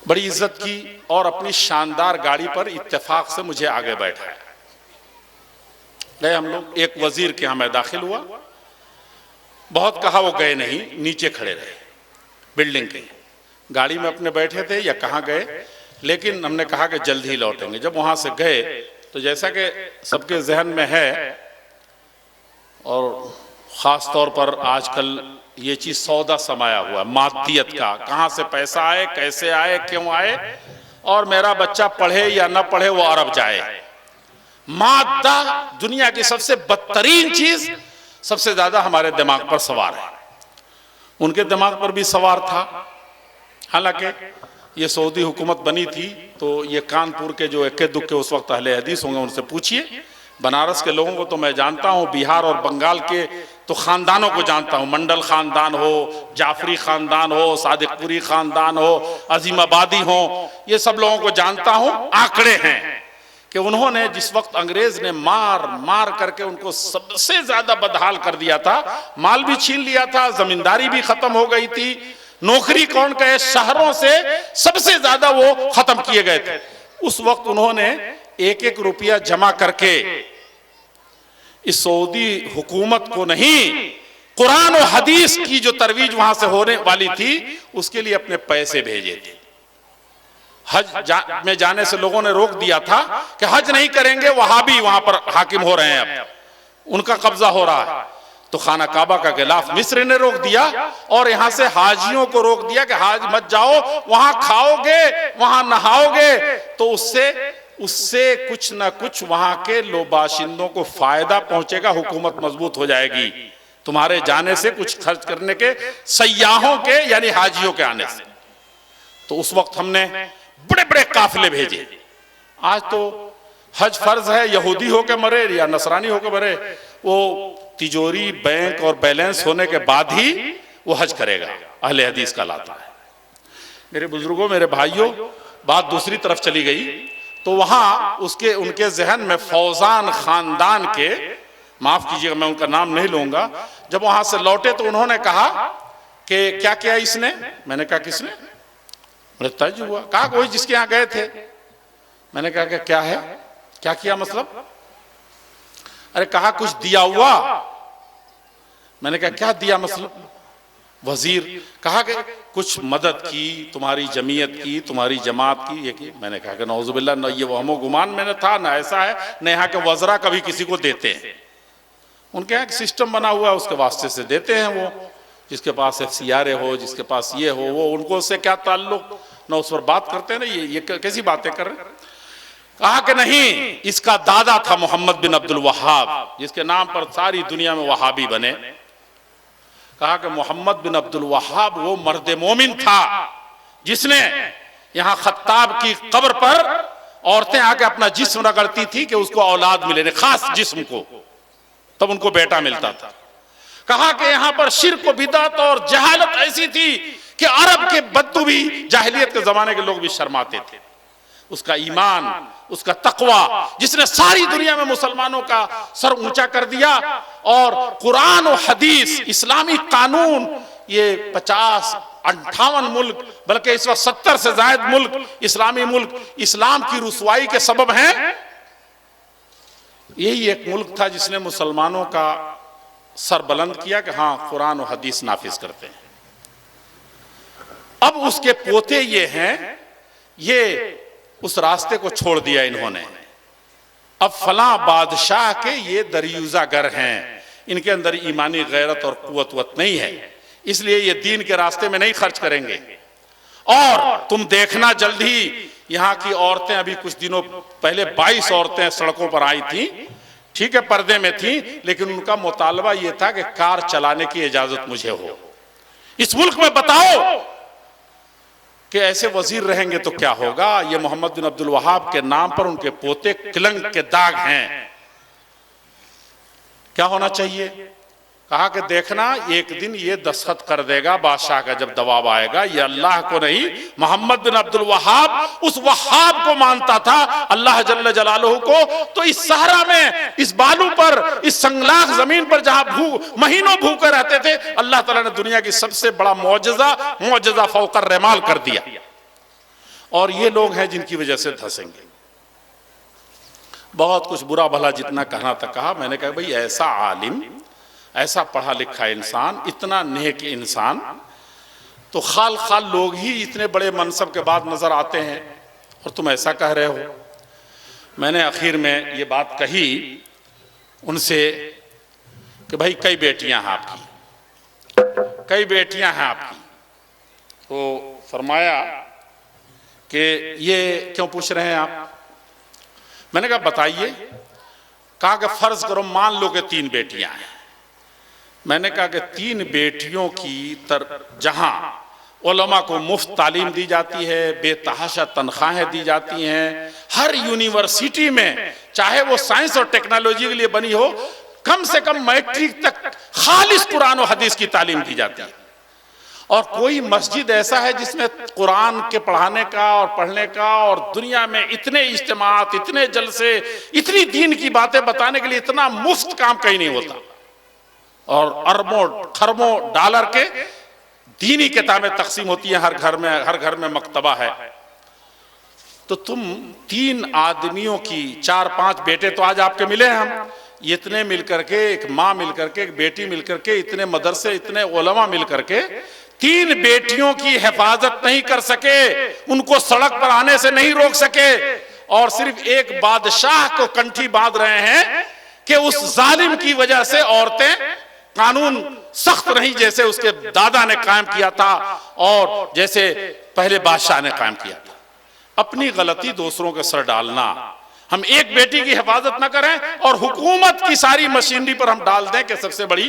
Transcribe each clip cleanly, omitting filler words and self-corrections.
بڑی عزت کی اور اپنی شاندار گاڑی پر اتفاق سے مجھے آگے بیٹھایا. گئے ہم لوگ. ایک وزیر کے ہاں میں داخل ہوا. بہت کہا وہ گئے نہیں, نیچے کھڑے رہے بلڈنگ کے. گاڑی میں اپنے بیٹھے تھے یا کہاں گئے, لیکن ہم نے کہا کہ جلد ہی لوٹیں گے. جب وہاں سے گئے تو جیسا کہ سب کے ذہن میں ہے, اور خاص طور پر آج کل یہ چیز سودا سمایا ہوا ہے مادیت کا, کہاں سے پیسہ آئے, کیسے آئے, کیوں آئے, اور میرا بچہ پڑھے یا نہ پڑھے وہ عرب جائے. مادہ دنیا کی سب سے بدترین چیز سب سے زیادہ ہمارے دماغ پر سوار ہے. ان کے دماغ پر بھی سوار تھا. حالانکہ یہ سعودی حکومت بنی تھی تو یہ کانپور کے جو اکے دکے اس وقت اہل حدیث ہوں گے ان سے پوچھئے. بنارس کے لوگوں کو تو میں جانتا ہوں, بہار اور بنگال کے تو خاندانوں کو جانتا ہوں. منڈل خاندان ہو, جعفری خاندان ہو, صادق پوری خاندان ہو, عظیم آبادی ہوں, یہ سب لوگوں کو جانتا ہوں. آنکڑے ہیں کہ انہوں نے جس وقت انگریز نے مار کر کے ان کو سب سے زیادہ بدحال کر دیا تھا, مال بھی چھین لیا تھا, زمینداری بھی ختم ہو گئی تھی, نوکری کون کہے, شہروں سے سب سے زیادہ وہ ختم کیے گئے تھے. اس وقت انہوں نے ایک ایک روپیہ جمع کر کے اس سعودی حکومت کو نہیں, قرآن و حدیث کی جو ترویج وہاں سے ہونے والی تھی اس کے لیے اپنے پیسے بھیجے تھے. حج میں جانے سے لوگوں نے روک دیا تھا کہ حج نہیں کریں گے, وہابی وہاں پر حاکم ہو رہے ہیں, اب ان کا قبضہ ہو رہا ہے. تو خانہ کعبہ کا غلاف مصر نے روک دیا, اور یہاں سے حاجیوں کو روک دیا کہ حاج مت جاؤ, وہاں کھاؤ گے, وہاں نہاؤ گے تو اس سے کچھ نہ کچھ وہاں کے باشندوں کو فائدہ پہنچے گا, حکومت مضبوط ہو جائے گی تمہارے جانے سے, کچھ خرچ کرنے کے, سیاحوں کے یعنی حاجیوں کے آنے سے. تو اس وقت ہم نے بڑے بڑے قافلے بھیجے. آج تو حج فرض ہے, یہودی ہو کے مرے یا نصرانی ہو کے مرے, وہ تجوری, بینک اور بیلنس ہونے کے بعد ہی وہ حج کرے گا. اہل حدیث کا لاتا ہے. میرے بزرگوں, میرے بھائیوں, بات دوسری طرف چلی گئی تو وہاں ان کے ذہن میں فوزان خاندان کے, معاف کیجئے گا میں ان کا نام نہیں لوں گا, جب وہاں سے لوٹے تو انہوں نے کہا کہ کیا کیا اس نے. میں نے کہا کس نے؟ مجھے تعجب ہوا. کہا کوئی جس کے یہاں گئے تھے. میں نے کہا کہ کیا ہے, کیا کیا مطلب؟ ارے کہا کچھ دیا ہوا. میں نے کہا کیا دیا مطلب؟ وزیر کہا کہ کچھ مدد کی, تمہاری جمعیت کی, تمہاری جماعت کی, یہ کی. میں نے کہا کہ نعوذ باللہ, نہ یہ وہم و گمان میں نے تھا, نہ ایسا ہے, نہ یہاں کے وزراء کبھی کسی کو دیتے ہیں. ان کے یہاں ایک سسٹم بنا ہوا ہے, اس کے واسطے سے دیتے ہیں. وہ جس کے پاس FCRA ہو, جس کے پاس یہ ہو, وہ ان کو اس سے کیا تعلق, نہ اس پر بات کرتے ہیں. نا یہ کیسی باتیں کر رہے ہیں. کہا کہ نہیں, اس کا دادا تھا محمد بن عبد الوہاب, جس کے نام پر ساری دنیا میں وہابی بنے. کہا کہ محمد بن عبد الوہاب وہ مرد مومن تھا جس نے یہاں خطاب کی قبر پر عورتیں آ کے اپنا جسم رگڑتی تھی کہ اس کو اولاد ملے, خاص جسم کو, تب ان کو بیٹا ملتا تھا. کہا کہ یہاں پر شرک و بدعت اور جہالت ایسی تھی کہ عرب کے بدو بھی, جاہلیت کے زمانے کے لوگ بھی شرماتے تھے. اس کا ایمان, اس کا تقوی, جس نے ساری دنیا میں مسلمانوں کا سر اونچا کر دیا, اور قرآن و حدیث, اسلامی قانون, یہ 50-58 ملک, بلکہ اس وقت 70 سے زائد ملک, اسلامی ملک, اسلام کی رسوائی کے سبب ہیں. یہی ایک ملک تھا جس نے مسلمانوں کا سر بلند کیا کہ ہاں قرآن و حدیث نافذ کرتے ہیں. اب اس کے پوتے یہ ہیں, یہ اس راستے کو چھوڑ دیا انہوں نے. اب فلاں بادشاہ کے یہ دریوزہ گر ہیں, ان کے اندر ایمانی غیرت اور قوت نہیں ہے, اس لیے یہ دین کے راستے میں نہیں خرچ کریں گے. اور تم دیکھنا جلد ہی یہاں کی عورتیں, ابھی کچھ دنوں پہلے 22 عورتیں سڑکوں پر آئی تھیں, ٹھیک ہے پردے میں تھیں, لیکن ان کا مطالبہ یہ تھا کہ کار چلانے کی اجازت مجھے ہو. اس ملک میں بتاؤ کہ ایسے وزیر رہیں گے تو کیا ہوگا. یہ محمد بن عبد الوہاب کے نام پر ان کے پوتے کلنگ کے داغ ہیں. کیا ہونا چاہیے؟ کہا کہ دیکھنا ایک دن یہ دستخط کر دے گا بادشاہ کا جب دباؤ آئے گا. یہ اللہ کو نہیں, محمد بن عبد الوہاب اس وہاب کو مانتا تھا, اللہ جل جلالہ کو. تو اس صحرا میں, اس بالو پر, اس سنگلاخ زمین پر جہاں مہینوں بھوکے رہتے تھے, اللہ تعالیٰ نے دنیا کی سب سے بڑا معجزہ فوق الرمال کر دیا. اور یہ لوگ ہیں جن کی وجہ سے دھنسیں گے۔ بہت کچھ برا بھلا جتنا کہنا تھا کہا۔ میں نے کہا بھئی ایسا عالم، ایسا پڑھا لکھا انسان، اتنا نیک انسان، تو خال خال لوگ ہی اتنے بڑے منصب کے بعد نظر آتے ہیں اور تم ایسا کہہ رہے ہو۔ میں نے آخر میں یہ بات کہی ان سے کہ بھائی کئی بیٹیاں ہیں آپ کی، کئی بیٹیاں ہیں آپ کی۔ تو فرمایا کہ یہ کیوں پوچھ رہے ہیں آپ؟ میں نے کہا بتائیے۔ کہا کہ فرض کرو مان لو کہ 3 بیٹیاں ہیں۔ میں نے کہا کہ 3 بیٹیوں کی جہاں علماء کو مفت تعلیم دی جاتی ہے، بے تحاشا تنخواہیں دی جاتی ہیں، ہر یونیورسٹی میں چاہے وہ سائنس اور ٹیکنالوجی کے لیے بنی ہو، کم سے کم میٹرک تک خالص قرآن و حدیث کی تعلیم دی جاتی ہے، اور کوئی مسجد ایسا ہے جس میں قرآن کے پڑھانے کا اور پڑھنے کا اور دنیا میں اتنے اجتماعات، اتنے جلسے، اتنی دین کی باتیں بتانے کے لیے اتنا مفت کام کہیں نہیں ہوتا، اور اربوں خربوں ڈالر کے دینی کتابیں تقسیم ہوتی ہیں، ہر گھر میں مکتبہ ہے۔ تو تم 3 آدمیوں کی 4-5 بیٹے تو آج آپ کے ملے ہیں، ہم اتنے مل کر کے، ایک ماں مل کر کے، ایک بیٹی مل کر کے، اتنے مدرسے، اتنے علماء مل کر کے 3 بیٹیوں کی حفاظت نہیں کر سکے، ان کو سڑک پر آنے سے نہیں روک سکے، اور صرف ایک بادشاہ کو کنٹھی باندھ رہے ہیں کہ اس ظالم کی وجہ سے عورتیں قانون سخت نہیں جیسے اس کے دادا نے قائم کیا تھا اور جیسے پہلے بادشاہ نے قائم کیا تھا۔ اپنی غلطی دوسروں کے سر ڈالنا، ہم ایک بیٹی کی حفاظت نہ کریں اور حکومت کی ساری مشینری پر ہم ڈال دیں کہ سب سے بڑی۔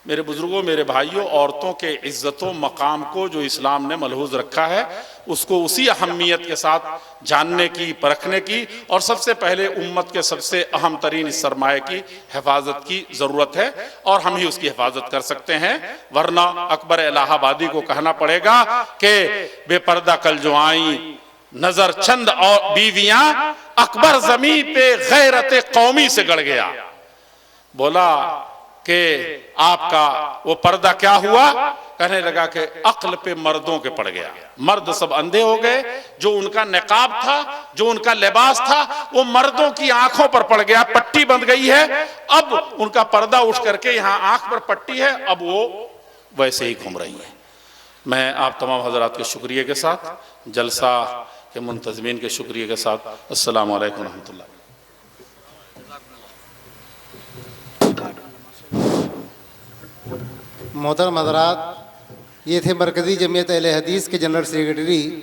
میرے بزرگوں، میرے بھائیوں، عورتوں کے عزت و مقام کو جو اسلام نے ملحوظ رکھا ہے اس کو اسی اہمیت کے ساتھ جاننے کی، پرکھنے کی، اور سب سے پہلے امت کے سب سے اہم ترین اس سرمایہ کی حفاظت کی ضرورت ہے، اور ہم ہی اس کی حفاظت کر سکتے ہیں، ورنہ اکبر الہ آبادی کو کہنا پڑے گا کہ بے پردہ کل جو آئیں نظر چند اور بیویاں، اکبر زمین پہ غیرت قومی سے گڑ گیا۔ بولا کہ آپ کا وہ پردہ کیا ہوا؟ کہنے لگا کہ عقل پہ مردوں کے پڑ گیا، مرد سب اندھے ہو گئے، جو ان کا نقاب تھا، جو ان کا لباس تھا، وہ مردوں کی آنکھوں پر پڑ گیا، پٹی بند گئی ہے، اب ان کا پردہ اٹھ کر کے یہاں آنکھ پر پٹی ہے، اب وہ ویسے ہی گھوم رہی ہے۔ میں آپ تمام حضرات کے شکریہ کے ساتھ، جلسہ کے منتظمین کے شکریہ کے ساتھ، السلام علیکم ورحمۃ اللہ۔ محترم حضرات، یہ تھے مرکزی جمعیت اہل حدیث کے جنرل سیکریٹری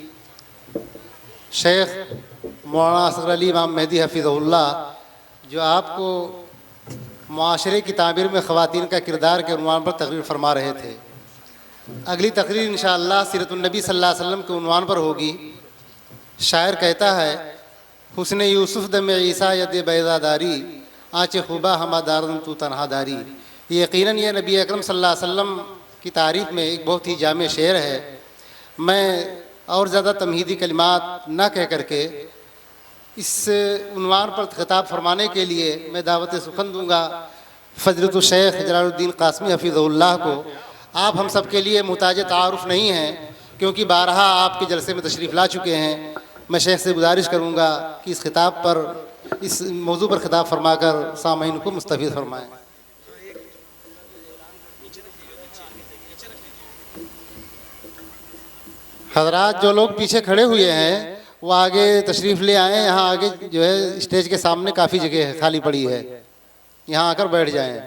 شیخ مولانا اصغر علی امام مہدی حفظہ اللہ، جو آپ کو معاشرے کی تعمیر میں خواتین کا کردار کے عنوان پر تقریر فرما رہے تھے۔ اگلی تقریر انشاءاللہ سیرت النبی صلی اللہ علیہ وسلم کے عنوان پر ہوگی۔ شاعر کہتا ہے، حسن یوسف دم عیسیٰ ید بیضا داری، آنچ خوبا ہما دارن تو تنہا داری۔ یقیناً یہ نبی اکرم صلی اللہ علیہ وسلم کی تعریف میں ایک بہت ہی جامع شعر ہے۔ میں اور زیادہ تمہیدی کلمات نہ کہہ کر کے اس عنوان پر خطاب فرمانے کے لیے میں دعوت سخن دوں گا فضیلت الشیخ جلال الدین قاسمی حفظہ اللہ کو۔ آپ ہم سب کے لیے محتاج تعارف نہیں ہیں کیونکہ بارہا آپ کے جلسے میں تشریف لا چکے ہیں۔ میں شیخ سے گزارش کروں گا کہ اس خطاب پر، اس موضوع پر خطاب فرما کر سامعین کو مستفید فرمائیں۔ حضرات جو لوگ پیچھے کھڑے ہوئے ہیں وہ آگے تشریف لے آئیں، یہاں آگے جو ہے اسٹیج کے سامنے کافی جگہ ہے، خالی پڑی ہے، یہاں آ کر بیٹھ جائیں۔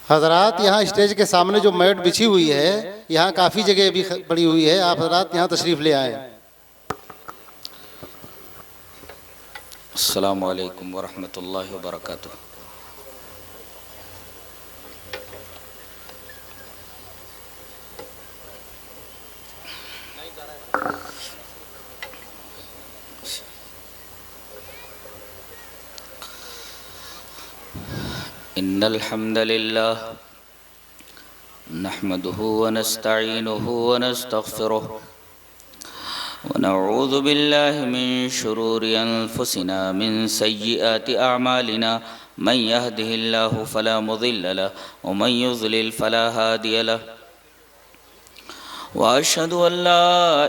حضرات یہاں اسٹیج کے سامنے جو میٹ بچھی ہوئی ہے، یہاں کافی جگہ بھی پڑی ہوئی ہے، آپ حضرات یہاں تشریف لے آئیں۔ السلام علیکم ورحمۃ اللہ وبرکاتہ۔ ان الحمد للہ نحمده ونستعينه ونستغفره ونعوذ بالله من شرور أنفسنا من سيئات أعمالنا من يهده الله فلا مضل له ومن يضلل فلا هادي له وأشهد أن لا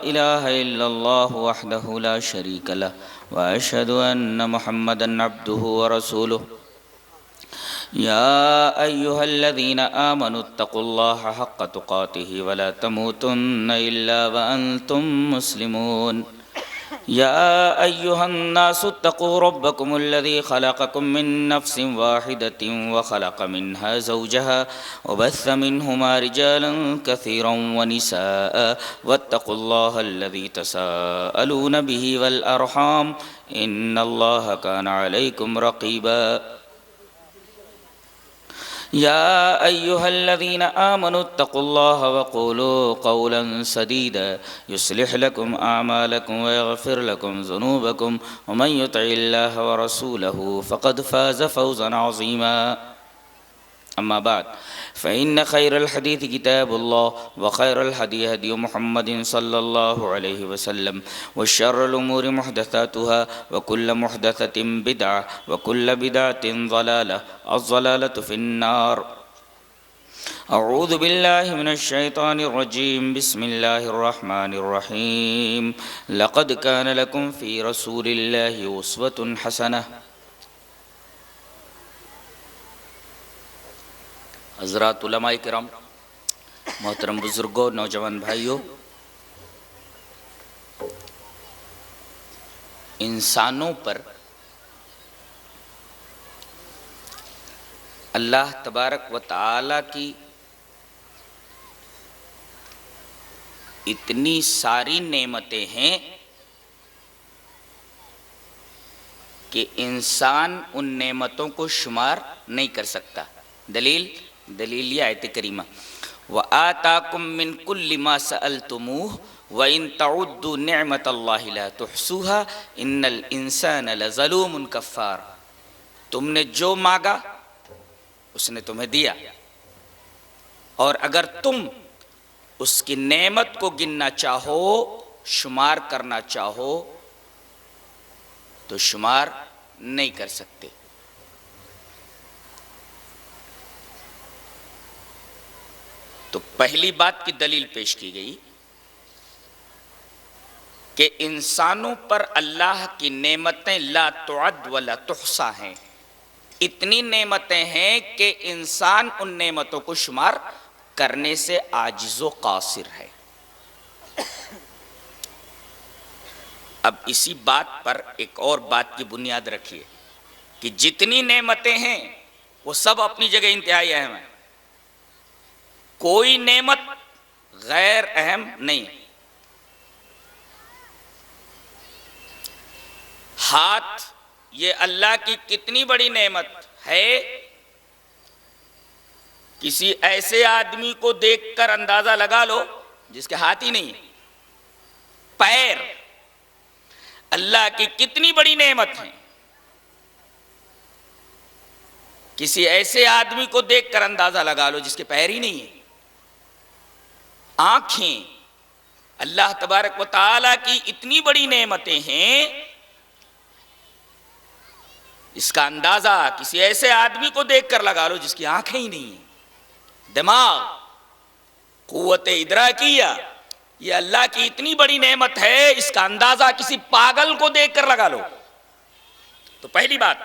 إله إلا الله وحده لا شريك له وأشهد أن محمدًا عبده ورسوله يا أيها الذين آمنوا اتقوا الله حق تقاته ولا تموتن إلا وأنتم مسلمون يا أيها الناس اتقوا ربكم الذي خلقكم من نفس واحدة وخلق منها زوجها وبث منهما رجالا كثيرا ونساء واتقوا الله الذي تساءلون به والأرحام إن الله كان عليكم رقيبا يا أيها الذين آمنوا اتقوا الله وقولوا قولا سديدا يصلح لكم أعمالكم ويغفر لكم ذنوبكم ومن يطع الله ورسوله فقد فاز فوزا عظيما أما بعد فإن خير الحديث كتاب الله وخير الهدي هدي محمد صلى الله عليه وسلم وشر الأمور محدثاتها وكل محدثة بدعة وكل بدعة ضلالة الضلالة في النار أعوذ بالله من الشيطان الرجيم بسم الله الرحمن الرحيم لقد كان لكم في رسول الله أسوة حسنة حضرات علماء کرام، محترم بزرگوں، نوجوان بھائیوں، انسانوں پر اللہ تبارک و تعالی کی اتنی ساری نعمتیں ہیں کہ انسان ان نعمتوں کو شمار نہیں کر سکتا۔ دلیل یہ آیت کریمہ وَآتَاكُم مِّن كُلِّ مَا سَأَلْتُمُوهُ وَإِن تَعُدُّوا نِعْمَةَ اللَّهِ لَا تُحْصُوهَا إِنَّ الْإِنسَانَ لَظَلُومٌ كَفَّارٌ، تم نے جو مانگا اس نے تمہیں دیا، اور اگر تم اس کی نعمت کو گننا چاہو، شمار کرنا چاہو تو شمار نہیں کر سکتے۔ تو پہلی بات کی دلیل پیش کی گئی کہ انسانوں پر اللہ کی نعمتیں لا تعد ولا تحصى ہیں، اتنی نعمتیں ہیں کہ انسان ان نعمتوں کو شمار کرنے سے عاجز و قاصر ہے۔ اب اسی بات پر ایک اور بات کی بنیاد رکھیے کہ جتنی نعمتیں ہیں وہ سب اپنی جگہ انتہائی اہم ہیں، کوئی نعمت غیر اہم نہیں۔ ہاتھ یہ اللہ کی کتنی بڑی نعمت ہے، کسی ایسے آدمی کو دیکھ کر اندازہ لگا لو جس کے ہاتھ ہی نہیں۔ پیر اللہ کی کتنی بڑی نعمت ہے، کسی ایسے آدمی کو دیکھ کر اندازہ لگا لو جس کے پیر ہی نہیں ہے۔ آنکھیں اللہ تبارک و تعالیٰ کی اتنی بڑی نعمتیں ہیں، اس کا اندازہ کسی ایسے آدمی کو دیکھ کر لگا لو جس کی آنکھیں ہی نہیں ہیں۔ دماغ، قوت ادراکیہ، یہ اللہ کی اتنی بڑی نعمت ہے، اس کا اندازہ کسی پاگل کو دیکھ کر لگا لو۔ تو پہلی بات،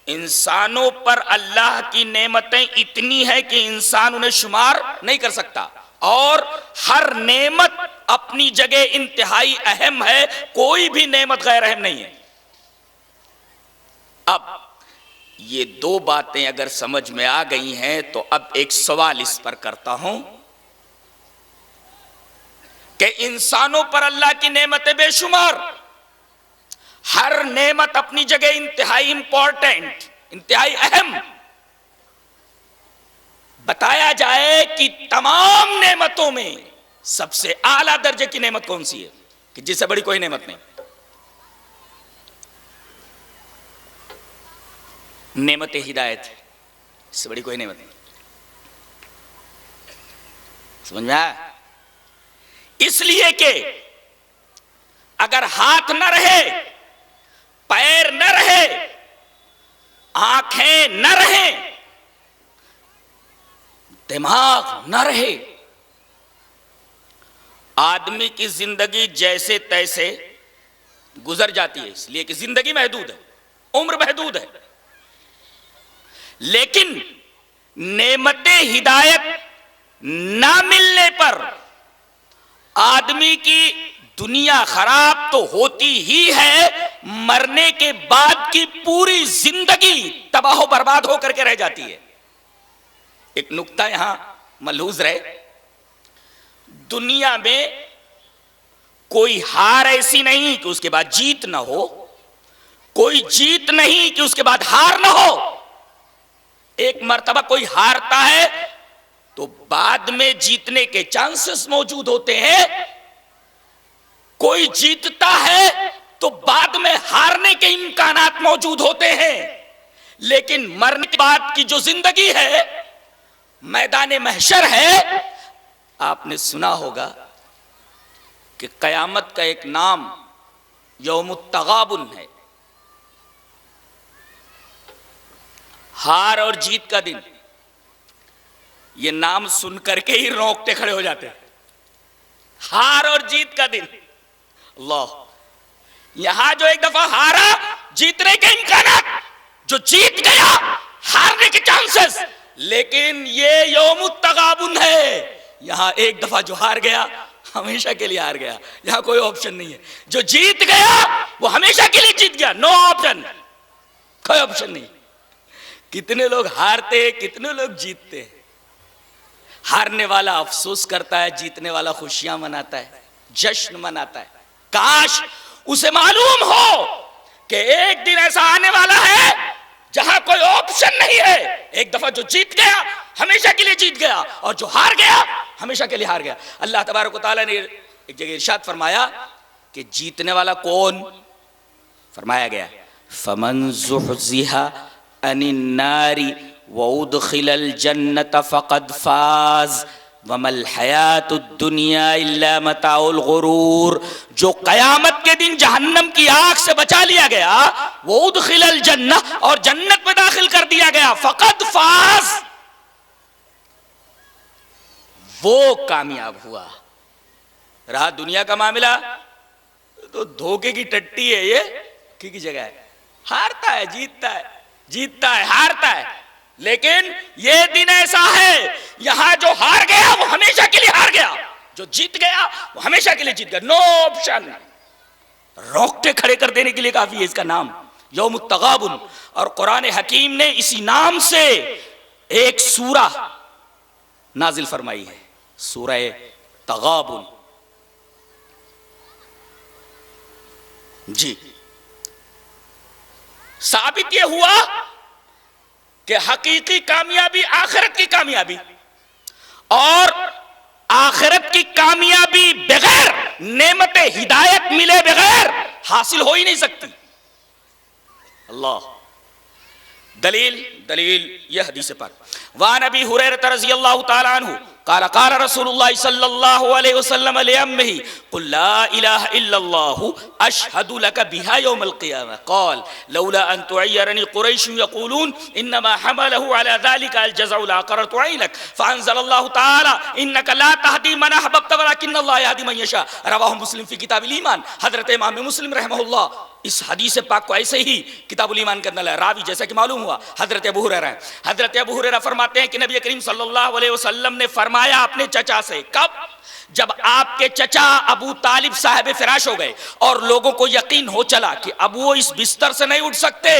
انسانوں پر اللہ کی نعمتیں اتنی ہیں کہ انسان انہیں شمار نہیں کر سکتا، اور ہر نعمت اپنی جگہ انتہائی اہم ہے، کوئی بھی نعمت غیر اہم نہیں ہے۔ اب یہ دو باتیں اگر سمجھ میں آ گئی ہیں تو اب ایک سوال اس پر کرتا ہوں کہ انسانوں پر اللہ کی نعمتیں بے شمار، ہر نعمت اپنی جگہ انتہائی امپورٹنٹ، انتہائی اہم، بتایا جائے کہ تمام نعمتوں میں سب سے اعلیٰ درجے کی نعمت کون سی ہے کہ جس سے بڑی کوئی نعمت نہیں؟ نعمت ہدایت، اس سے بڑی کوئی نعمت نہیں۔ سمجھ میں آیا؟ اس لیے کہ اگر ہاتھ نہ رہے، پیر نہ رہے، آنکھیں نہ رہیں، دماغ نہ رہے، آدمی کی زندگی جیسے تیسے گزر جاتی ہے، اس لیے کہ زندگی محدود ہے، عمر محدود ہے۔ لیکن نعمت ہدایت نہ ملنے پر آدمی کی دنیا خراب تو ہوتی ہی ہے، مرنے کے بعد کی پوری زندگی تباہ و برباد ہو کر کے رہ جاتی ہے۔ ایک نکتہ یہاں ملحوظ رہے، دنیا میں کوئی ہار ایسی نہیں کہ اس کے بعد جیت نہ ہو، کوئی جیت نہیں کہ اس کے بعد ہار نہ ہو۔ ایک مرتبہ کوئی ہارتا ہے تو بعد میں جیتنے کے چانسز موجود ہوتے ہیں، کوئی جیتتا ہے تو بعد میں ہارنے کے امکانات موجود ہوتے ہیں۔ لیکن مرنے کے بعد کی جو زندگی ہے، میدان محشر ہے، آپ نے سنا ہوگا کہ قیامت کا ایک نام یوم التغابن ہے، ہار اور جیت کا دن۔ یہ نام سن کر کے ہی رونگٹے کھڑے ہو جاتے ہیں، ہار اور جیت کا دن۔ اللہ، یہاں جو ایک دفعہ ہارا، جیتنے کے امکانات، جو جیت گیا ہارنے کے چانسز، لیکن یہ یوم التغابن ہے، یہاں ایک دفعہ جو ہار گیا ہمیشہ کے لیے ہار گیا، یہاں کوئی آپشن نہیں ہے۔ جو جیت گیا وہ ہمیشہ کے لیے جیت گیا، نو آپشن، کوئی آپشن نہیں۔ کتنے لوگ ہارتے ہیں، کتنے لوگ جیتتے ہیں۔ ہارنے والا افسوس کرتا ہے، جیتنے والا خوشیاں مناتا ہے، جشن مناتا ہے۔ کاش اسے معلوم ہو کہ ایک دن ایسا آنے والا ہے جہاں کوئی آپشن نہیں ہے۔ ایک دفعہ جو جیت گیا ہمیشہ کے لیے جیت گیا، اور جو ہار گیا ہمیشہ کے لیے ہار گیا۔ اللہ تبارک و تعالیٰ نے ایک جگہ ارشاد فرمایا کہ جیتنے والا کون؟ فرمایا گیا فَمَنْ زُحْزِحَ عَنِ النَّارِ وَأُدْخِلَ الْجَنَّةَ فَقَدْ فَازَ وَمَا الْحَيَاةُ الدُّنْيَا إِلَّا مَتَاعُ الْغُرُورِ۔ جو قیامت کے دن جہنم کی آگ سے بچا لیا گیا، وَأُدْخِلَ الْجَنَّةَ، اور جنت میں داخل کر دیا گیا، فَقَدْ فَازَ، وہ کامیاب ہوا۔ رہا دنیا کا معاملہ تو دھوکے کی ٹٹی ہے، یہ کی جگہ ہے، ہارتا ہے جیتتا ہے، جیتتا ہے ہارتا ہے۔ لیکن یہ دن ایسا ہے یہاں جو ہار گیا وہ ہمیشہ کے لیے ہار گیا، جو جیت گیا وہ ہمیشہ کے لیے جیت گیا، نو آپشن۔ روکٹے کھڑے کر دینے کے لیے کافی ہے اس کا نام یوم التغابن۔ اور قرآن حکیم نے اسی نام سے ایک سورہ نازل فرمائی ہے، سورہ تغابن۔ جی، ثابت یہ ہوا کہ حقیقی کامیابی آخرت کی کامیابی، اور آخرت کی کامیابی بغیر نعمت ہدایت ملے بغیر حاصل ہو ہی نہیں سکتی۔ اللہ، دلیل یہ حدیث پر وعن ابی ہریرہ رضی اللہ تعالی عنہ قال قال رسول اللہ صلی اللہ علیہ وسلم لعمه قل لا الہ الا اللہ اشہد لک بها يوم القیامہ قال لولا ان تعیرنی قریش یقولون انما حمله على ذلك الجزع لاقررت عینک فانزل اللہ تعالی انک لا تهدی من احببت ولکن اللہ یہدی من یشاء۔ رواہ مسلم فی کتاب الایمان۔ حضرت امام مسلم رحمہ اللہ اس حدیث پاک کو ایسے ہی کتاب الایمان کے اندر راوی جیسا کہ معلوم ہوا حضرت ابو ہریرہ ہیں۔ حضرت ابو ہریرہ فرماتے ہیں کہ نبی کریم صلی اللہ علیہ وسلم نے فرمایا اپنے چچا سے، کب؟ جب آپ کے چچا ابو طالب صاحب فراش ہو گئے اور لوگوں کو یقین ہو چلا کہ اب وہ اس بستر سے نہیں اٹھ سکتے،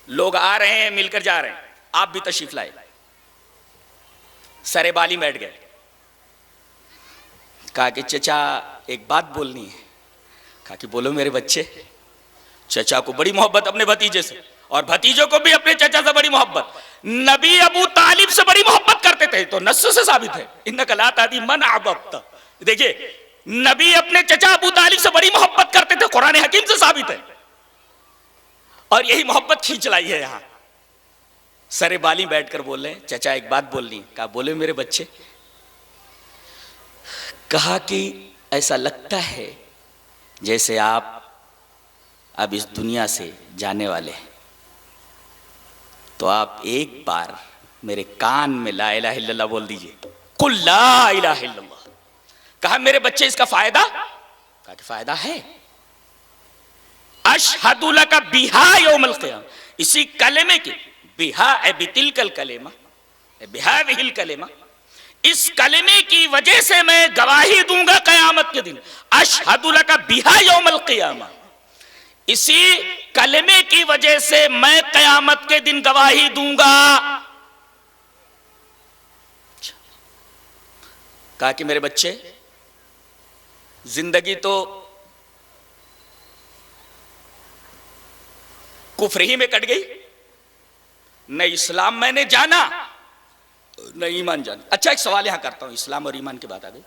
لوگ آ رہے ہیں مل کر جا رہے ہیں، آپ بھی تشریف لائے، سر بالی بیٹھ گئے، کہا کہ چچا ایک بات بولنی ہے۔ کہا کہ بولو میرے بچے۔ چچا کو بڑی محبت اپنے بھتیجے سے، اور بھتیجوں کو بھی اپنے چچا سے بڑی محبت۔ نبی ابو طالب سے بڑی محبت کرتے تھے، تو نص سے ثابت ہے انک لا تہدی من احببت۔ دیکھیے، نبی اپنے چچا ابو طالب سے بڑی محبت کرتے تھے، قرآن حکیم سے ثابت ہے، اور یہی محبت کھینچ لائی ہے یہاں۔ سر بالی بیٹھ کر بول رہے ہیں، چچا ایک بات بولنی. کہا بولے میرے بچے. کہا کہ ایسا لگتا ہے جیسے آپ اب اس دنیا سے جانے والے ہیں، تو آپ ایک بار میرے کان میں لا الہ الا اللہ بول دیجئے. قل لا الہ الا اللہ. کہا میرے بچے اس کا فائدہ؟ کہا کہ فائدہ ہے. اشہد لک بہا یوم القیامہ. اسی کلمے کی بہا اے بتلک الکلمہ بہذہ الکلمہ، اس کلمے کی وجہ سے میں گواہی دوں گا قیامت کے دن. اشہد لک بہا یوم القیامہ، اسی کلمے کی وجہ سے میں قیامت کے دن گواہی دوں گا. کہا کہ میرے بچے زندگی تو کفر ہی میں کٹ گئی، نہ اسلام میں نے جانا نہ ایمان جانا. اچھا ایک سوال یہاں کرتا ہوں، اسلام اور ایمان کی بات آ گئی.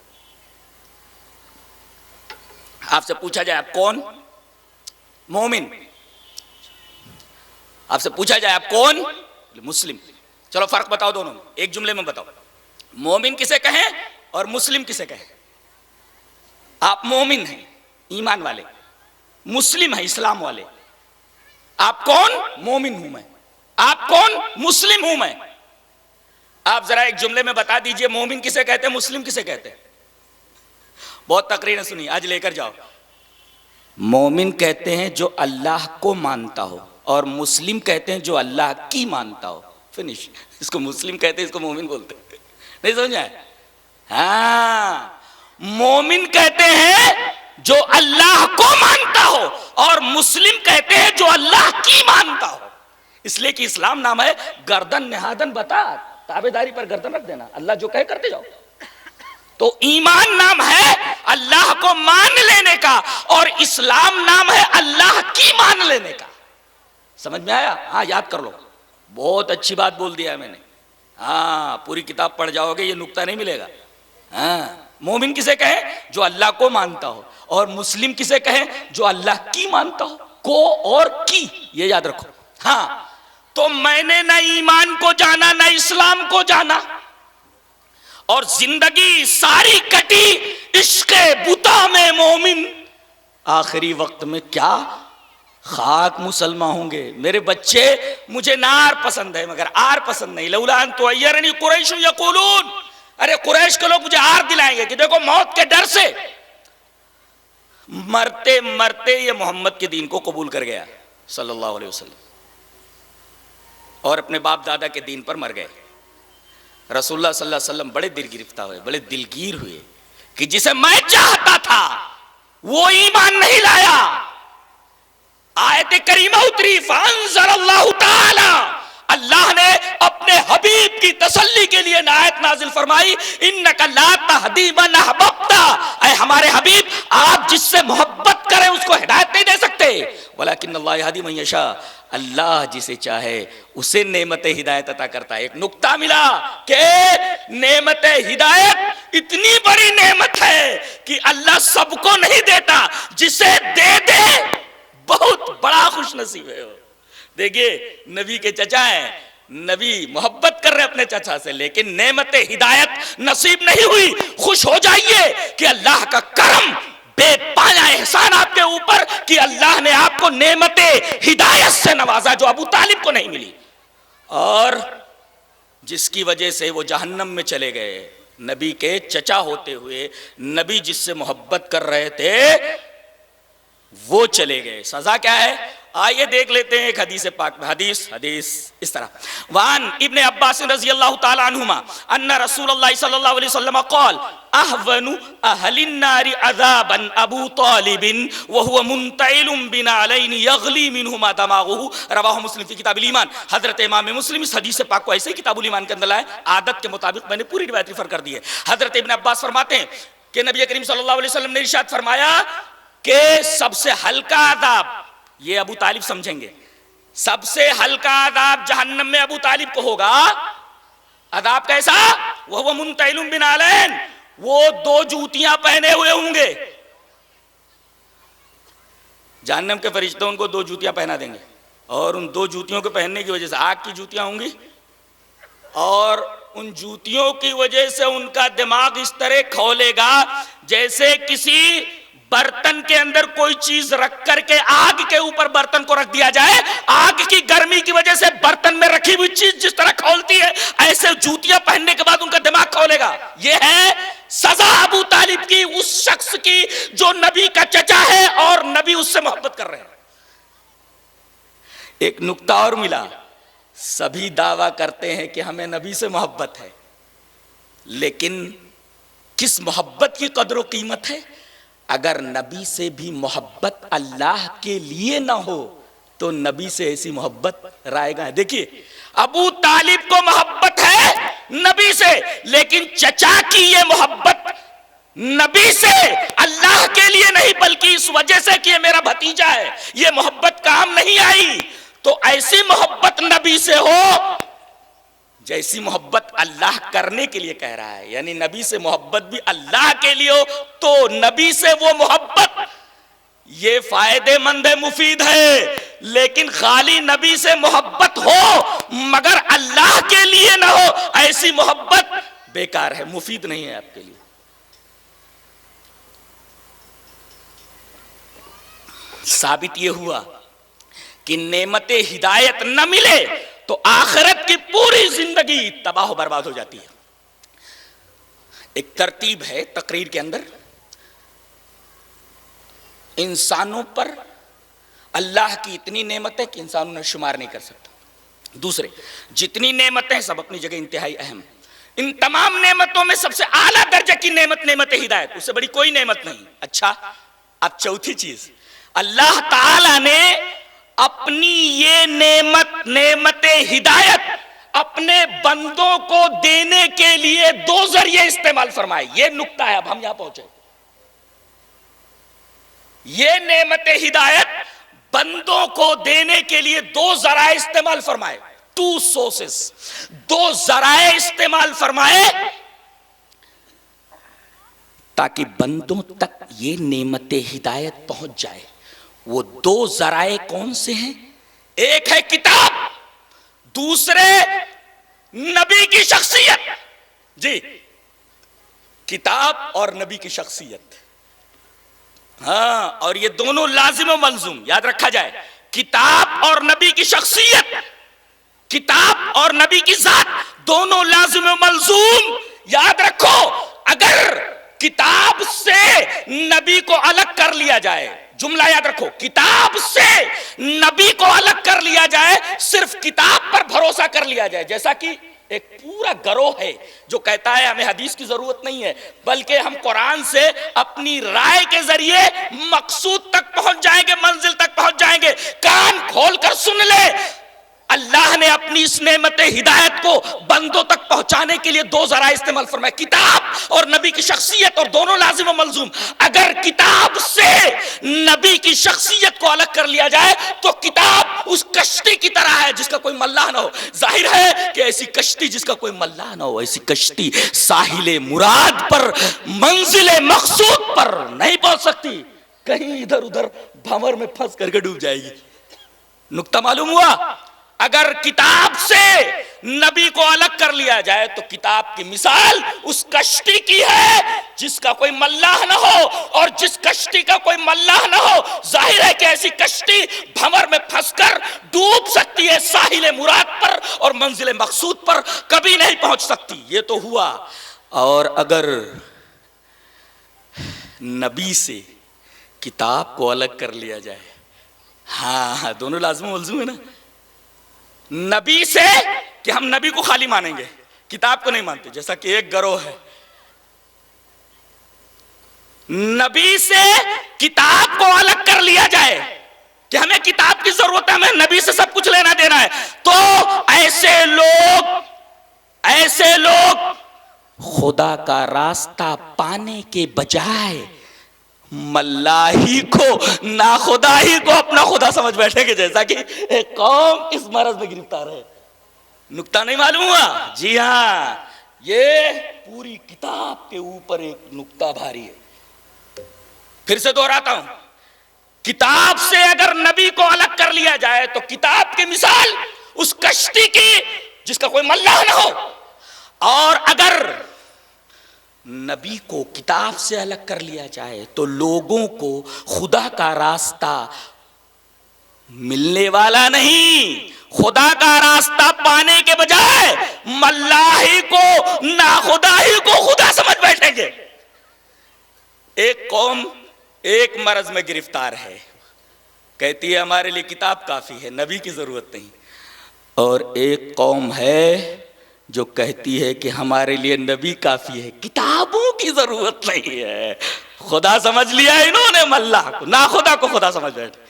آپ سے پوچھا جائے آپ کون؟ مومن. آپ سے پوچھا جائے آپ کون؟ مسلم. چلو فرق بتاؤ دونوں میں، ایک جملے میں بتاؤ. مومن کسے کہیں اور مسلم کسے کہیں؟ آپ مومن ہیں ایمان والے، مسلم ہیں اسلام والے. آپ کون؟ مومن ہوں میں. آپ کون؟ مسلم ہوں میں. آپ ذرا ایک جملے میں بتا دیجئے مومن کسے کہتے ہیں، مسلم کسے کہتے ہیں؟ بہت تقریریں سنی، آج لے کر جاؤ. مومن کہتے ہیں جو اللہ کو مانتا ہو، اور مسلم کہتے ہیں جو اللہ کی مانتا ہو. فنش. اس کو مسلم کہتے ہیں، اس کو مومن بولتے ہیں. نہیں سمجھا ہے؟ ہاں، مومن کہتے ہیں جو اللہ کو مانتا ہو، اور مسلم کہتے ہیں جو اللہ کی مانتا ہو. اس لیے کہ اسلام نام ہے گردن نہادن بتا، تابعداری پر گردن رکھ دینا، اللہ جو کہے کرتے جاؤ. تو ایمان نام ہے اللہ کو مان لینے کا، اور اسلام نام ہے اللہ کی مان لینے کا. سمجھ میں آیا؟ ہاں یاد کر لو. بہت اچھی بات بول دیا ہے میں نے. ہاں پوری کتاب پڑھ جاؤ گے یہ نکتہ نہیں ملے گا. ہاں مومن کسے کہیں؟ جو اللہ کو مانتا ہو، اور مسلم کسے کہیں؟ جو اللہ کی مانتا ہو. کو اور کی، یہ یاد رکھو. ہاں تو میں نے نہ ایمان کو جانا نہ اسلام کو جانا، اور زندگی ساری کٹی عشق بتا میں مومن. آخری وقت میں کیا خاک مسلمان ہوں گے. میرے بچے مجھے نار پسند ہے مگر آر پسند نہیں. لولا ان تعیرنی قریش یقولون، ارے قریش کے لوگ مجھے آر دلائیں گے کہ دیکھو موت کے ڈر سے مرتے مرتے یہ محمد کے دین کو قبول کر گیا صلی اللہ علیہ وسلم، اور اپنے باپ دادا کے دین پر مر گئے. رسول اللہ صلی اللہ علیہ وسلم بڑے دل گرفتہ ہوئے، بڑے دلگیر ہوئے کہ جسے میں چاہتا تھا وہ ایمان نہیں لایا. آیت کریمہ اتری فانزل اللہ تعالی، اللہ نے اپنے حبیب کی تسلی کے لیے آیت نازل فرمائی، انک لا تہدی من احببت، اے ہمارے حبیب آپ جس سے محبت کریں اس کو ہدایت نہیں دے سکتے، ولکن اللہ یہدی من یشاء، اللہ جسے چاہے اسے نعمت ہدایت عطا کرتا ہے. ایک نکتہ ملا کہ نعمت ہدایت اتنی بڑی نعمت ہے کہ اللہ سب کو نہیں دیتا، جسے دے دے بہت بڑا خوش نصیب ہے. دیکھیے نبی کے چچا ہیں، نبی محبت کر رہے اپنے چچا سے، لیکن نعمت ہدایت نصیب نہیں ہوئی. خوش ہو جائیے کہ اللہ کا کرم بے پایا احسان آپ کے اوپر کہ اللہ نے آپ کو نعمت ہدایت سے نوازا جو ابو طالب کو نہیں ملی، اور جس کی وجہ سے وہ جہنم میں چلے گئے. نبی کے چچا ہوتے ہوئے نبی جس سے محبت کر رہے تھے وہ چلے گئے. سزا کیا ہے؟ آئیے دیکھ لیتے ہیں ایک حدیث پاک میں. حدیث اس طرح، وان ابن عباس رضی اللہ تعالی عنہما ان رسول اللہ صلی اللہ علیہ وسلم قال احون اہل النار عذابا ابو طالب وهو منتعل بنعلین یغلی منہما دماغه، رواہ مسلم فی کتاب الایمان. حضرت امام مسلم اس حدیث پاک کو ایسے ہی کتاب الایمان کے اندر لائے. عادت کے مطابق میں نے پوری روایت ریفر کر دی ہے. حضرت ابن عباس فرماتے ہیں کہ نبی کریم صلی اللہ علیہ وسلم نے ارشاد فرمایا کہ سب سے ہلکا عذاب، یہ ابو طالب سمجھیں گے، سب سے ہلکا عذاب جہنم میں ابو طالب کو ہوگا. عذاب کیسا؟ وہ منتعل بنعلین، وہ دو جوتیاں پہنے ہوئے ہوں گے. جہنم کے فرشتے ان کو دو جوتیاں پہنا دیں گے، اور ان دو جوتیوں کے پہننے کی وجہ سے آگ کی جوتیاں ہوں گی اور ان جوتیوں کی وجہ سے ان کا دماغ اس طرح کھولے گا جیسے کسی برتن کے اندر کوئی چیز رکھ کر کے آگ کے اوپر برتن کو رکھ دیا جائے، آگ کی گرمی کی وجہ سے برتن میں رکھی ہوئی چیز جس طرح کھولتی ہے، ایسے جوتیاں پہننے کے بعد ان کا دماغ کھولے گا۔ یہ ہے سزا ابو طالب کی اس شخص کی جو نبی کا چچا ہے اور نبی اس سے محبت کر رہے ہیں۔ ایک نکتہ اور ملا، سبھی دعویٰ کرتے ہیں کہ ہمیں نبی سے محبت ہے، لیکن کس محبت کی قدر و قیمت ہے؟ اگر نبی سے بھی محبت اللہ کے لیے نہ ہو تو نبی سے ایسی محبت رائے گاہ ہے۔ دیکھیے ابو طالب کو محبت ہے نبی سے، لیکن چچا کی یہ محبت نبی سے اللہ کے لیے نہیں بلکہ اس وجہ سے کہ یہ میرا بھتیجا ہے، یہ محبت کام نہیں آئی۔ تو ایسی محبت نبی سے ہو جیسی محبت اللہ کرنے کے لیے کہہ رہا ہے، یعنی نبی سے محبت بھی اللہ کے لیے ہو تو نبی سے وہ محبت یہ فائدے مند ہے، مفید ہے۔ لیکن خالی نبی سے محبت ہو مگر اللہ کے لیے نہ ہو، ایسی محبت بیکار ہے، مفید نہیں ہے آپ کے لیے۔ ثابت یہ ہوا کہ نعمت ہدایت نہ ملے تو آخرت کی پوری زندگی تباہ و برباد ہو جاتی ہے۔ ایک ترتیب ہے تقریر کے اندر، انسانوں پر اللہ کی اتنی نعمت ہے کہ انسان انہیں شمار نہیں کر سکتا۔ دوسرے، جتنی نعمتیں سب اپنی جگہ انتہائی اہم، ان تمام نعمتوں میں سب سے اعلیٰ درجے کی نعمت نعمت ہدایت، اس سے بڑی کوئی نعمت نہیں۔ اچھا، اب چوتھی چیز، اللہ تعالی نے اپنی یہ نعمت ہدایت اپنے بندوں کو دینے کے لیے دو ذریعے استعمال فرمائے۔ یہ نکتہ ہے، اب ہم یہاں پہنچے۔ یہ نعمت ہدایت بندوں کو دینے کے لیے دو ذرائع استعمال فرمائے، ٹو سورسز، دو ذرائع استعمال فرمائے تاکہ بندوں تک یہ نعمت ہدایت پہنچ جائے۔ وہ دو ذرائع کون سے ہیں؟ ایک ہے کتاب، دوسرے نبی کی شخصیت۔ جی، کتاب اور نبی کی شخصیت، ہاں، اور یہ دونوں لازم و ملزوم یاد رکھا جائے۔ کتاب اور نبی کی شخصیت، کتاب اور نبی کی ذات، دونوں لازم و ملزوم یاد رکھو۔ اگر کتاب سے نبی کو الگ کر لیا جائے، جملہ یاد رکھو، کتاب سے نبی کو الگ کر لیا جائے، صرف کتاب پر بھروسہ کر لیا جائے، جیسا کہ ایک پورا گروہ ہے جو کہتا ہے ہمیں حدیث کی ضرورت نہیں ہے بلکہ ہم قرآن سے اپنی رائے کے ذریعے مقصود تک پہنچ جائیں گے، منزل تک پہنچ جائیں گے۔ کان کھول کر سن لے، اللہ نے اپنی اس نعمت ہدایت کو بندوں تک پہنچانے کے لیے دو ذرائع استعمال فرمائے، کتاب اور نبی کی شخصیت، اور دونوں لازم و ملزوم۔ اگر کتاب سے نبی کی شخصیت کو الگ کر لیا جائے تو کتاب اس کشتی کی طرح ہے جس کا کوئی ملاح نہ ہو۔ ظاہر ہے کہ ایسی کشتی جس کا کوئی ملاح نہ ہو، ایسی کشتی ساحل مراد پر، منزل مقصود پر نہیں پہنچ سکتی، کہیں ادھر ادھر بھنور میں پھنس کر کے ڈوب جائے گی۔ نکتہ معلوم ہوا؟ اگر کتاب سے نبی کو الگ کر لیا جائے تو کتاب کی مثال اس کشتی کی ہے جس کا کوئی ملاح نہ ہو، اور جس کشتی کا کوئی ملاح نہ ہو، ظاہر ہے کہ ایسی کشتی بھنور میں پھنس کر ڈوب سکتی ہے، ساحل مراد پر اور منزل مقصود پر کبھی نہیں پہنچ سکتی۔ یہ تو ہوا۔ اور اگر نبی سے کتاب کو الگ کر لیا جائے، ہاں دونوں لازم و ملزوم ہے نا، نبی سے کہ ہم نبی کو خالی مانیں گے، کتاب کو نہیں مانتے، جیسا کہ ایک گروہ ہے۔ نبی سے کتاب کو الگ کر لیا جائے کہ ہمیں کتاب کی ضرورت ہے، ہمیں نبی سے سب کچھ لینا دینا ہے، تو ایسے لوگ خدا کا راستہ پانے کے بجائے ملاحی کو، ناخدائی کو اپنا خدا سمجھ بیٹھے گے، جیسا کہ ایک قوم اس مرض میں گرفتار ہے۔ نکتہ نہیں معلوم ہوا؟ جی ہاں، یہ پوری کتاب کے اوپر ایک نکتہ بھاری ہے۔ پھر سے دہراتا ہوں، کتاب سے اگر نبی کو الگ کر لیا جائے تو کتاب کی مثال اس کشتی کی جس کا کوئی ملاح نہ ہو. اور اگر نبی کو کتاب سے الگ کر لیا جائے تو لوگوں کو خدا کا راستہ ملنے والا نہیں. خدا کا راستہ پانے کے بجائے ملاحی کو ناخدائی کو خدا سمجھ بیٹھیں گے. ایک قوم ایک مرض میں گرفتار ہے, کہتی ہے ہمارے لیے کتاب کافی ہے, نبی کی ضرورت نہیں. اور ایک قوم ہے جو کہتی ہے کہ ہمارے لیے نبی کافی ہے, کتابوں کی ضرورت نہیں ہے. خدا سمجھ لیا انہوں نے ملاح کو, ناخدا کو خدا سمجھ بیٹھے.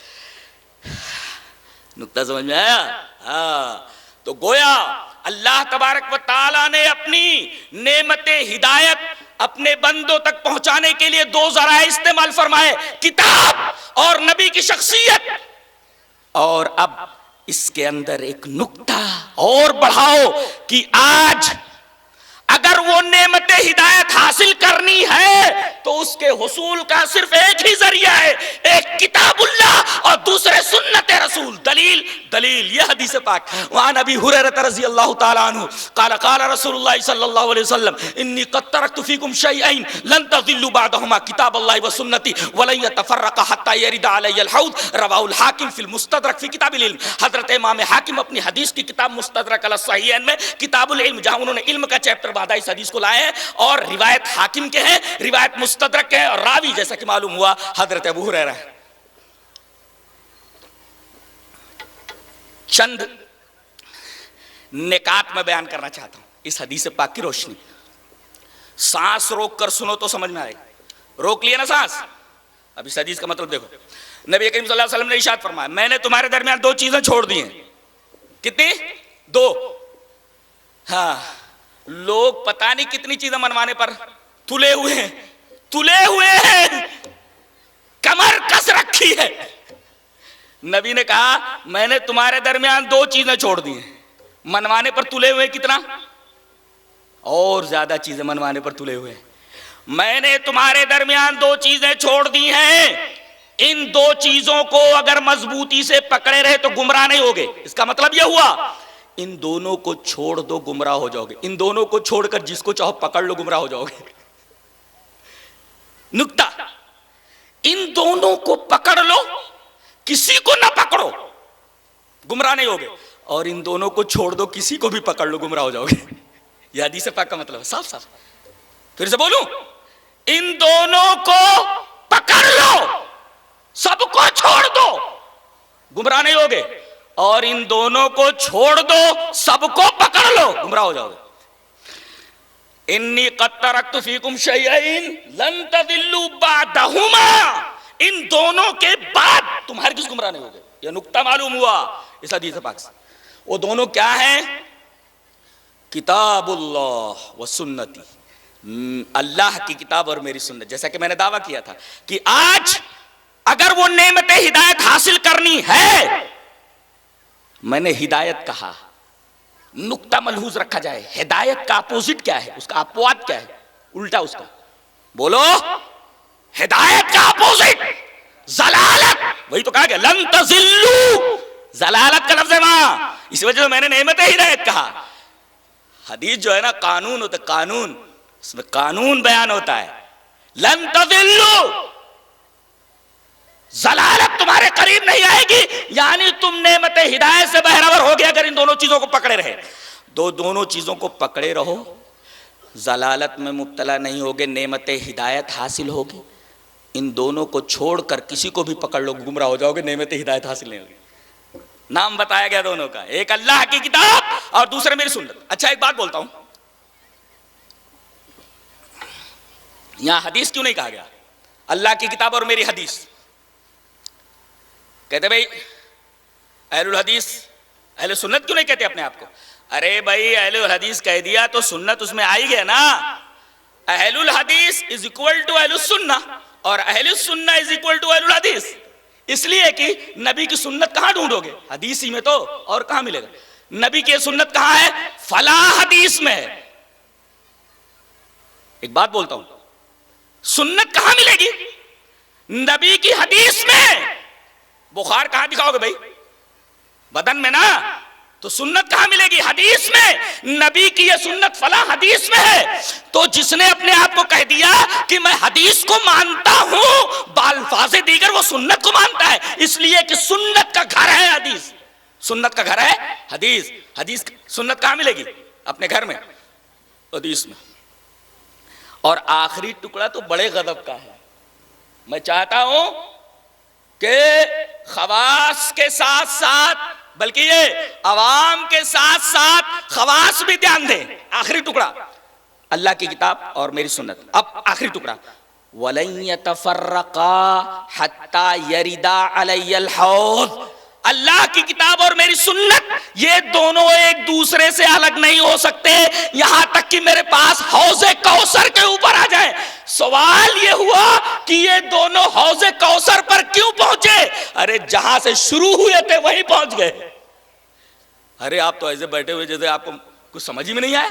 نقطہ سمجھ میں آیا؟ ہاں. تو گویا اللہ تبارک و تعالیٰ نے اپنی نعمت ہدایت اپنے بندوں تک پہنچانے کے لیے دو ذرائع استعمال فرمائے, کتاب اور نبی کی شخصیت. اور اب اس کے اندر ایک نقطہ اور بڑھاؤ کہ آج اگر وہ نعمت ہدایت حاصل کرنی ہے تو اس کے حصول کا صرف ایک ہی ذریعہ ہے, ایک کتاب اللہ اور دوسرے سنت رسول. دلیل یہ حدیث پاک. وعن ابی ہریرہ رضی اللہ تعالی عنہ قال قال رسول اللہ صلی اللہ علیہ وسلم انی قد ترکت فیکم شیئین لن تضلوا بعدہما کتاب اللہ وسنتی ولن یتفرقا حتی یرد علی الحوض. رواہ الحاکم فی المستدرک فی کتاب العلم. حضرت امام حاکم اپنی حدیث کی کتاب مستدرک علی الصحیحین میں کتاب العلم, جہاں انہوں نے علم کا چیپٹر باندھا, اس حدیث کو لائے ہیں. اور روایت حاکم کے ہیں, روایت مستدرک کے ہیں, اور راوی جیسا کہ معلوم ہوا حضرت ابو ہریرہ ہے. چند نکات میں بیان کرنا چاہتا ہوں اس حدیث پاک کی روشنی. سانس روک کر سنو تو سمجھ میں آئے گا. روک لیا نا سانس؟ اب اس حدیث کا مطلب دیکھو. نبی کریم صلی اللہ علیہ وسلم نے ارشاد فرمایا میں نے تمہارے درمیان دو چیزیں چھوڑ دی ہیں. کتنی؟ دو. ہاں, لوگ پتہ نہیں کتنی چیزیں منوانے پر تلے ہوئے ہیں, کمر کس رکھی ہے. نبی نے کہا میں نے تمہارے درمیان دو چیزیں چھوڑ دی ہیں. منوانے پر تلے ہوئے کتنا, اور زیادہ چیزیں منوانے پر تلے ہوئے. میں نے تمہارے درمیان دو چیزیں چھوڑ دی ہیں, ان دو چیزوں کو اگر مضبوطی سے پکڑے رہے تو گمراہ نہیں ہوگے. اس کا مطلب یہ ہوا ان دونوں کو چھوڑ دو گمراہ ہو جاؤ گے. ان دونوں کو چھوڑ کر جس کو چاہو پکڑ لو گمراہ ہو جاؤ گے. نکتہ, ان دونوں کو پکڑ لو, کسی کو نہ پکڑو گمراہ نہیں ہوگے, اور ان دونوں کو چھوڑ دو کسی کو بھی پکڑ لو گمراہ ہو جاؤ گے. یہ حدیث پاک کا مطلب ہے صاف صاف. پھر سے بولوں, ان دونوں کو پکڑ لو, سب کو چھوڑ دو گمراہ نہیں ہوگے, اور ان دونوں کو چھوڑ دو سب کو پکڑ لو گمراہ ہو جاؤ گے. انی قد ترکت فیکم شیئین لن تضلوا بعدہما, ان دونوں کے بعد تم ہرگز گمراہ نہیں ہوگے. یہ نقطہ معلوم ہوا اس حدیث پاک سے. وہ دونوں کیا ہیں؟ کتاب اللہ و سنتی, اللہ کی کتاب اور میری سنت. جیسا کہ میں نے دعویٰ کیا تھا کہ آج اگر وہ نعمت ہدایت حاصل کرنی ہے, میں نے ہدایت کہا, نقطہ ملحوظ رکھا جائے, ہدایت کا اپوزٹ کیا ہے, اس کا اپوات کیا ہے, الٹا اس کا بولو. ہدایت کا اپوزٹ ضلالت, وہی تو کہا گیا لن تضلوا, ضلالت کا لفظ ہے وہاں, اس وجہ سے میں نے نعمت ہدایت کہا. حدیث جو ہے نا قانون ہوتا ہے, قانون, اس میں قانون بیان ہوتا ہے. لن تضلوا, ضلالت تمہارے قریب نہیں آئے گی, یعنی تم نعمت ہدایت سے بہرور ہو گئے اگر ان دونوں چیزوں کو پکڑے رہے. دونوں چیزوں کو پکڑے رہو, ضلالت میں مبتلا نہیں ہوگے, نعمت ہدایت حاصل ہوگی. ان دونوں کو چھوڑ کر کسی کو بھی پکڑ لو گمراہ ہو جاؤ گے, نعمت ہدایت حاصل نہیں ہوگی. نام بتایا گیا دونوں کا, ایک اللہ کی کتاب اور دوسرے میری سنت. اچھا ایک بات بولتا ہوں, یہاں حدیث کیوں نہیں کہا گیا, اللہ کی کتاب اور میری حدیث؟ کہتے بھائی اہل الحدیث, اہل سنت کیوں نہیں کہتے اپنے آپ کو؟ ارے بھائی اہل الحدیث کہہ دیا تو سنت اس میں آئی گیا نا. اہل الحدیث از اکول ٹو اہل السنہ, اور اہل السنہ از اکول ٹو اہل الحدیث. اس لیے کہ نبی کی سنت کہاں ڈھونڈو گے؟ حدیث ہی میں تو, اور کہاں ملے گا؟ نبی کی سنت کہاں ہے؟ فلاں حدیث میں. ایک بات بولتا ہوں, سنت کہاں ملے گی؟ نبی کی حدیث میں. بخار کہاں دکھاؤ گے بھائی؟ بدن میں نا. تو سنت کہاں ملے گی؟ حدیث میں. نبی کی یہ سنت فلاں حدیث میں ہے. تو جس نے اپنے آپ کو کہہ دیا کہ میں حدیث کو مانتا ہوں، بالفاظ دیگر وہ سنت کو مانتا ہے، اس لیے کہ سنت کا گھر ہے حدیث. سنت کا گھر ہے حدیث. حدیث سنت کہاں ملے گی؟ اپنے گھر میں، حدیث میں. اور آخری ٹکڑا تو بڑے غضب کا ہے. میں چاہتا ہوں کہ خواص کے ساتھ ساتھ، بلکہ یہ عوام کے ساتھ ساتھ خواص بھی دھیان دیں. آخری ٹکڑا اللہ کی کتاب اور میری سنت. اب آخری ٹکڑا وَلَن يَتَفَرَّقَا حَتَّى يَرِدَا عَلَيَّ الْحَوْض. اللہ کی کتاب اور میری سنت یہ دونوں ایک دوسرے سے الگ نہیں ہو سکتے یہاں تک کہ میرے پاس حوض کوثر کے اوپر آ جائے. سوال یہ ہوا کہ یہ دونوں حوض کوثر پر کیوں پہنچے؟ ارے جہاں سے شروع ہوئے تھے وہیں پہنچ گئے. ارے آپ تو ایسے بیٹھے ہوئے جیسے آپ کو کچھ سمجھ میں نہیں آیا.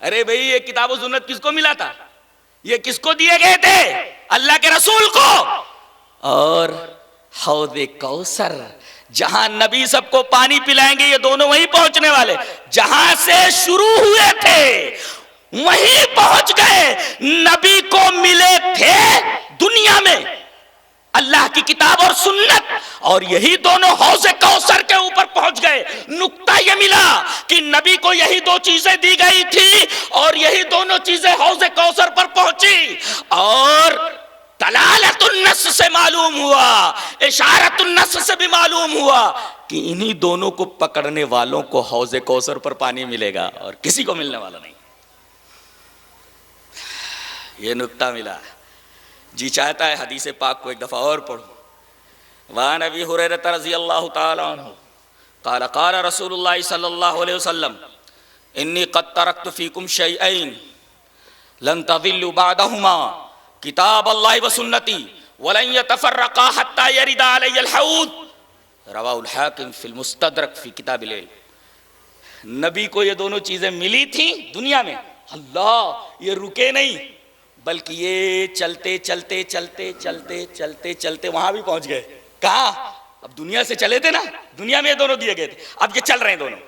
ارے بھئی یہ کتاب و سنت کس کو ملا تھا؟ یہ کس کو دیے گئے تھے؟ اللہ کے رسول کو. اور حوض کوثر جہاں نبی سب کو پانی پلائیں گے یہ دونوں وہیں پہنچنے والے. جہاں سے شروع ہوئے تھے وہیں پہنچ گئے. نبی کو ملے تھے دنیا میں اللہ کی کتاب اور سنت، اور یہی دونوں حوض کوثر کے اوپر پہنچ گئے. نقطہ یہ ملا کہ نبی کو یہی دو چیزیں دی گئی تھی اور یہی دونوں چیزیں حوض کوثر پر پہنچی. اور دلالت النص سے معلوم ہوا، اشارت النص سے بھی معلوم ہوا کہ انہی دونوں کو پکڑنے والوں کو حوض کوثر پر پانی ملے گا اور کسی کو ملنے والا نہیں. یہ نقطہ ملا. جی چاہتا ہے حدیث پاک کو ایک دفعہ اور پڑھوں. وعن ابی ہریرہ رضی اللہ تعالی عنہ قال قال رسول اللہ صلی اللہ علیہ وسلم انی قد ترکت فیکم شیئین لن تضلوا بعدہما کتاب اللہ و سنتی ولن یتفرقا حتی یرد علی الحوض. رواہ الحاکم فی المستدرک فی کتاب العلم. نبی کو یہ دونوں چیزیں ملی تھیں دنیا میں. اللہ یہ رکے نہیں بلکہ یہ چلتے چلتے چلتے چلتے چلتے چلتے وہاں بھی پہنچ گئے. کہاں؟ اب دنیا سے چلے تھے نا، دنیا میں یہ دونوں دیے گئے تھے، اب یہ چل رہے ہیں دونوں.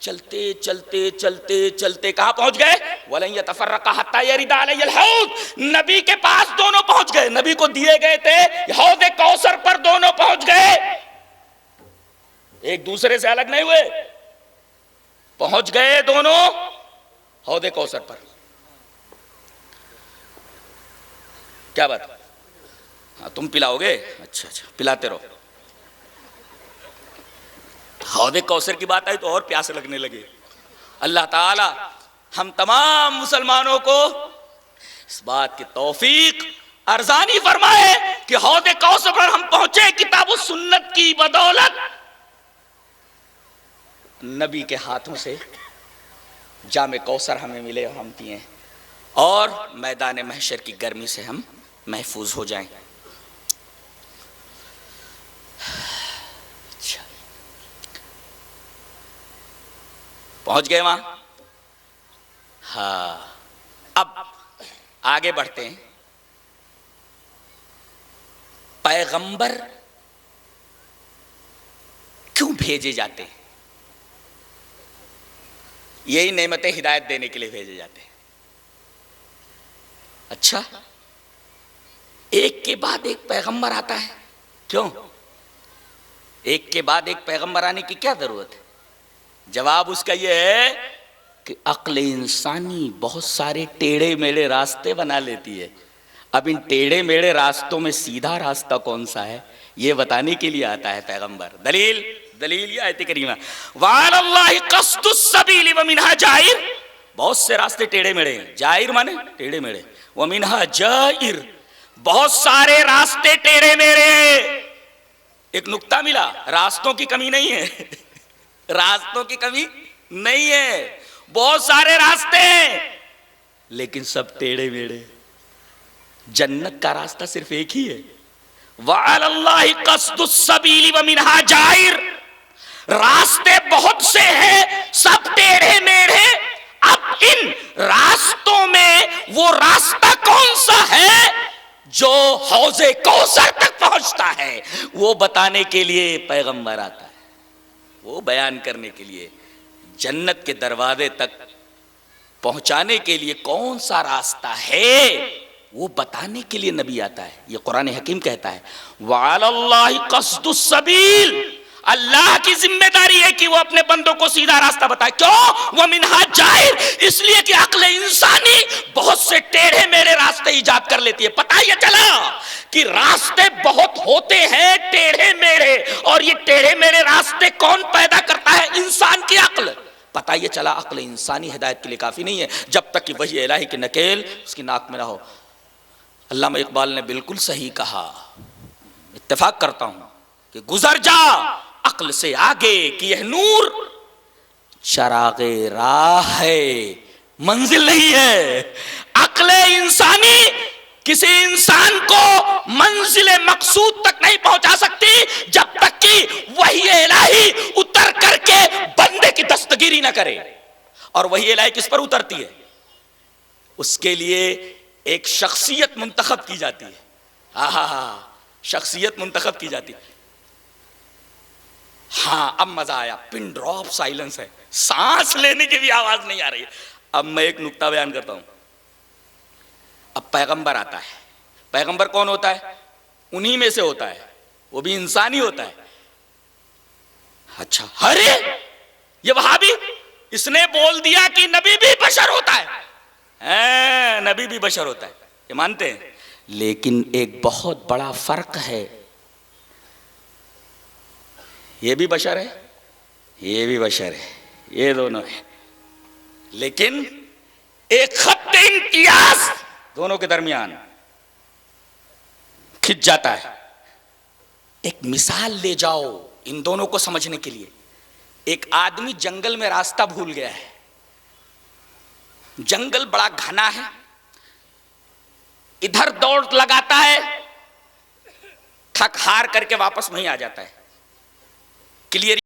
چلتے چلتے چلتے چلتے کہاں پہنچ گئے؟ وَلَن يَتَفَرَّقَا حَتَّى يَرِدَ عَلَيَّ الْحَوْض. نبی کے پاس دونوں پہنچ گئے. نبی کو دیے گئے تھے حوض کوثر پر دونوں پہنچ گئے. ایک دوسرے سے الگ نہیں ہوئے، پہنچ گئے دونوں حوض کوثر پر. کیا بات؟ ہاں تم پلاؤ گے؟ اچھا اچھا پلاتے رہو. حوض کوثر کی بات آئی تو اور پیاس لگنے لگے. اللہ تعالی ہم تمام مسلمانوں کو اس بات کی توفیق ارزانی فرمائے کہ حوض کوثر پر ہم پہنچے کتاب و سنت کی بدولت. نبی کے ہاتھوں سے جام کوثر ہمیں ملے اور ہم پیئیں اور میدان محشر کی گرمی سے ہم محفوظ ہو جائیں. پہنچ گئے وہاں. ہاں اب آگے بڑھتے ہیں. پیغمبر کیوں بھیجے جاتے ہیں؟ یہی نعمت ہدایت دینے کے لیے بھیجے جاتے ہیں. اچھا ایک کے بعد ایک پیغمبر آتا ہے، کیوں؟ ایک کے بعد ایک پیغمبر آنے کی کیا ضرورت ہے؟ جواب اس کا یہ ہے کہ عقل انسانی بہت سارے ٹیڑھے میڑھے راستے بنا لیتی ہے. اب ان ٹیڑھے میڑھے راستوں میں سیدھا راستہ کون سا ہے یہ بتانے کے لیے آتا ہے پیغمبر. دلیل یہ آیت کریمہ وعلی اللہ قصد السبیل ومنہا جائر. بہت سے راستے ٹیڑھے میڑھے ہیں. جائر مانے ٹیڑھے میڑھے، ومنہا جائر بہت سارے راستے ٹیڑھے میڑھے ہیں. ایک نقطہ ملا، راستوں کی کمی نہیں ہے. راستوں کی کمی نہیں ہے، بہت سارے راستے ہیں لیکن سب ٹیڑھے میڑھے. جنت کا راستہ صرف ایک ہی ہے. وعلی اللہ قصد السبیل ومنہا جائر. راستے بہت سے ہیں سب ٹیڑھے میڑھے. اب ان راستوں میں وہ راستہ کون سا ہے جو حوض کوثر تک پہنچتا ہے وہ بتانے کے لیے پیغمبر آتا ہے. وہ بیان کرنے کے لیے، جنت کے دروازے تک پہنچانے کے لیے کون سا راستہ ہے وہ بتانے کے لیے نبی آتا ہے. یہ قرآن حکیم کہتا ہے وَعَلَى اللَّهِ قَصْدُ السَّبِيلِ، اللہ کی ذمہ داری ہے کہ وہ اپنے بندوں کو سیدھا راستہ بتائے. کیوں؟ وَمِنْهَا جَائِرٌ، اس لیے کہ عقل انسانی بہت سے ٹیڑھے میرے راستے ایجاد کر لیتی ہے. پتہ یہ چلا کہ راستے بہت ہوتے ہیں ٹیڑھے میڑھے، اور یہ ٹیڑھے میڑھے راستے کون پیدا کرتا ہے؟ انسان کی عقل. پتہ یہ چلا عقل انسانی ہدایت کے لیے کافی نہیں ہے جب تک کہ وحی الہی کی نکیل اس کی ناک میں نہ ہو. علامہ اقبال نے بالکل صحیح کہا، اتفاق کرتا ہوں کہ گزر جا عقل سے آگے کہ یہ نور چراغ راہ ہے، منزل نہیں ہے. عقل انسانی کسی انسان کو منزل مقصود تک نہیں پہنچا سکتی جب تک کہ وحی الہی اتر کر کے بندے کی دستگیری نہ کرے. اور وحی الہی کس پر اترتی ہے؟ اس کے لیے ایک شخصیت منتخب کی جاتی ہے. شخصیت منتخب کی جاتی ہے. ہاں اب مزہ آیا، پن ڈراپ سائلنس ہے، سانس لینے کی بھی آواز نہیں آ رہی ہے. اب میں ایک نکتہ بیان کرتا ہوں. اب پیغمبر آتا ہے. پیغمبر کون ہوتا ہے؟ انہی میں سے ہوتا ہے، وہ بھی انسانی ہوتا ہے. اچھا، ارے یہ وہابی اس نے بول دیا کہ نبی بھی بشر ہوتا ہے. نبی بھی بشر ہوتا ہے، یہ مانتے ہیں. لیکن ایک بہت بڑا فرق ہے، یہ بھی بشر ہے، یہ بھی بشر ہے، یہ دونوں ہیں، لیکن ایک خط امتیاز دونوں کے درمیان کھنچ جاتا ہے. ایک مثال لے جاؤ ان دونوں کو سمجھنے کے لیے. ایک آدمی جنگل میں راستہ بھول گیا ہے، جنگل بڑا گھنا ہے، ادھر دوڑ لگاتا ہے، تھک ہار کر کے واپس وہیں آ جاتا ہے. کلیئر